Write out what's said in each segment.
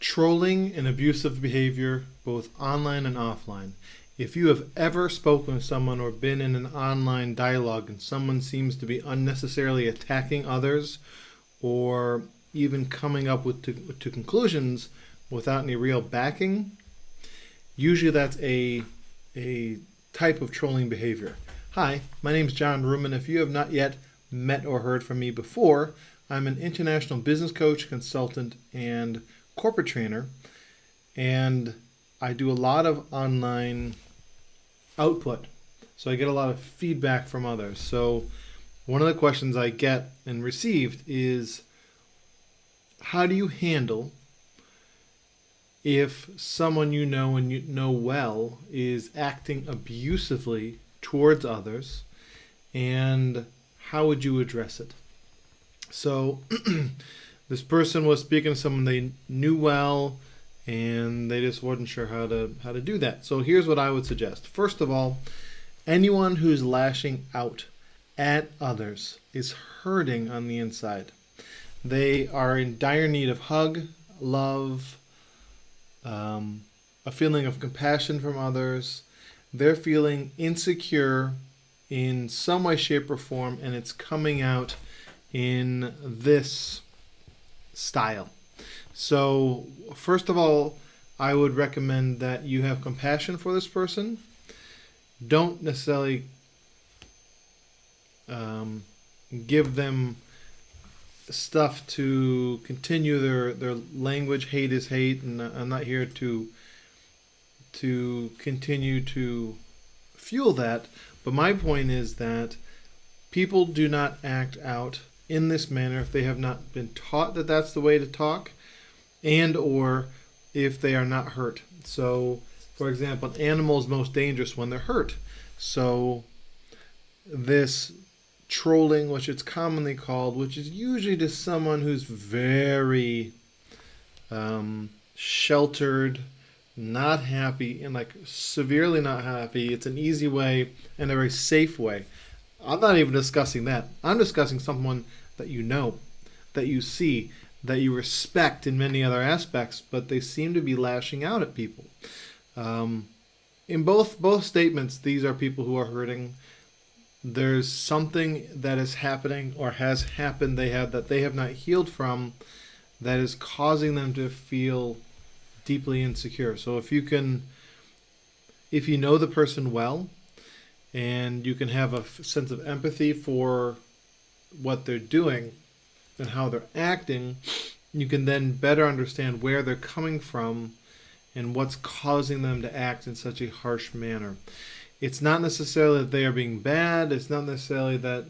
Trolling and abusive behavior, both online and offline. If you have ever spoken with someone or been in an online dialogue and someone seems to be unnecessarily attacking others or even coming up with to conclusions without any real backing, usually that's a type of trolling behavior. Hi, my name is John Ruman. If you have not yet met or heard from me before, I'm an international business coach, consultant, and corporate trainer, and I do a lot of online output. So I get a lot of feedback from others. So one of the questions I get and received is, how do you handle if someone you know and you know well is acting abusively towards others, and how would you address it? So this person was speaking to someone they knew well, and they just wasn't sure how to do that. So here's what I would suggest. First of all, anyone who's lashing out at others is hurting on the inside. They are in dire need of hug, love, a feeling of compassion from others. They're feeling insecure in some way, shape, or form, and it's coming out in this style. So, first of all, I would recommend that you have compassion for this person. Don't necessarily give them stuff to continue their language. Hate is hate, and I'm not here to continue to fuel that. But my point is that people do not act out in this manner if they have not been taught that that's the way to talk, and or if they are not hurt. So, for example, an animal is most dangerous when they're hurt. So this trolling, which it's commonly called, which is usually to someone who's very sheltered, not happy, and like severely not happy. It's an easy way and a very safe way. I'm not even discussing that. I'm discussing someone that you know, that you see, that you respect in many other aspects, but they seem to be lashing out at people. In both statements, these are people who are hurting. There's something that is happening or has happened that they have not healed from, that is causing them to feel deeply insecure. So if you know the person well, and you can have a sense of empathy for what they're doing and how they're acting, you can then better understand where they're coming from and what's causing them to act in such a harsh manner. It's not necessarily that they are being bad. It's not necessarily that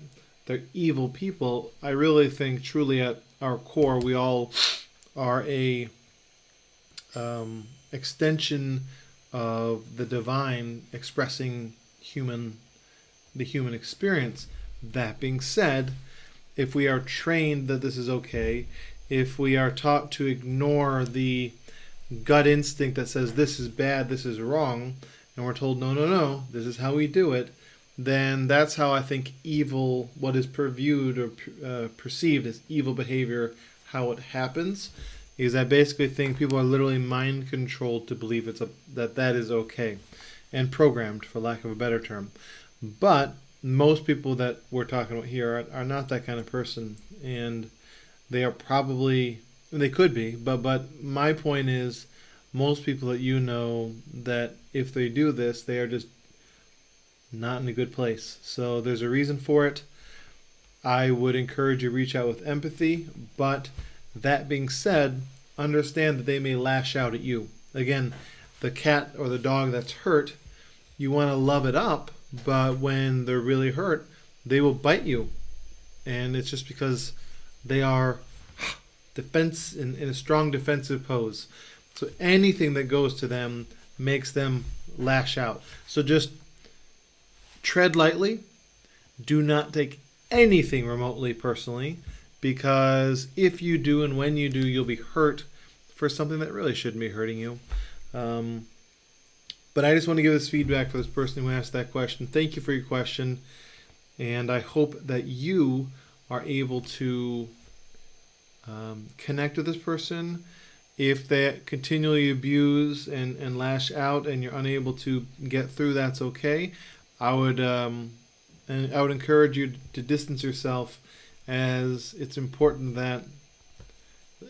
they're evil people. I really think truly at our core we all are a extension of the divine expressing the human experience. That being said, if we are trained that this is okay, if we are taught to ignore the gut instinct that says this is bad, this is wrong, and we're told no, this is how we do it, then that's how I think evil, what is perceived as evil behavior, how it happens, is I basically think people are literally mind controlled to believe that is okay, and programmed, for lack of a better term. But most people that we're talking about here are not that kind of person, and they are probably, they could be, but my point is, most people that you know, that if they do this, they are just not in a good place. So there's a reason for it. I would encourage you to reach out with empathy, but that being said, understand that they may lash out at you. Again, the cat or the dog that's hurt, you want to love it up, but when they're really hurt, they will bite you. And it's just because they are in a strong defensive pose. So anything that goes to them makes them lash out. So just tread lightly. Do not take anything remotely personally, because if you do and when you do, you'll be hurt for something that really shouldn't be hurting you. But I just want to give this feedback for this person who asked that question. Thank you for your question, and I hope that you are able to connect with this person. If they continually abuse and lash out and you're unable to get through, that's okay. I would and I would encourage you to distance yourself, as it's important that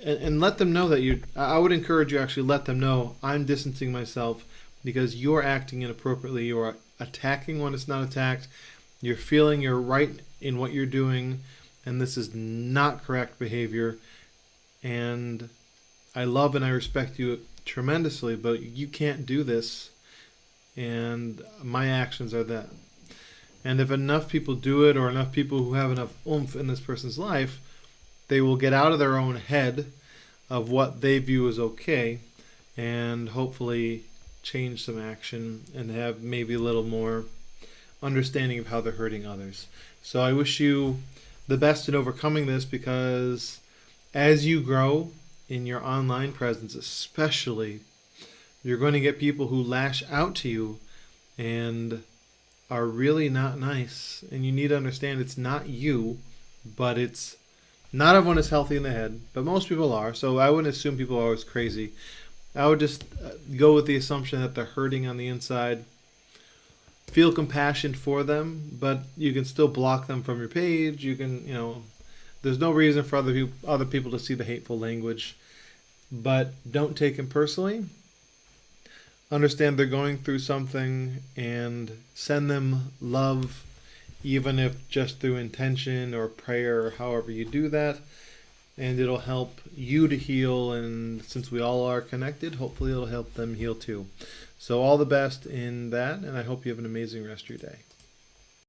and let them know that you. I would encourage you, actually let them know, I'm distancing myself because you're acting inappropriately. You're attacking when it's not attacked. You're feeling you're right in what you're doing, and this is not correct behavior. And I love and I respect you tremendously, but you can't do this, and my actions are that. And if enough people do it, or enough people who have enough oomph in this person's life, they will get out of their own head of what they view as okay, and hopefully change some action and have maybe a little more understanding of how they're hurting others. So I wish you the best in overcoming this, because as you grow in your online presence especially, you're going to get people who lash out to you and are really not nice. And you need to understand it's not you, but it's not everyone is healthy in the head, but most people are. So I wouldn't assume people are always crazy. I would just go with the assumption that they're hurting on the inside. Feel compassion for them, but you can still block them from your page. You can, there's no reason for other people to see the hateful language, but don't take them personally. Understand they're going through something and send them love, even if just through intention or prayer, or however you do that. And it'll help you to heal, and since we all are connected, hopefully it'll help them heal too. So all the best in that, and I hope you have an amazing rest of your day.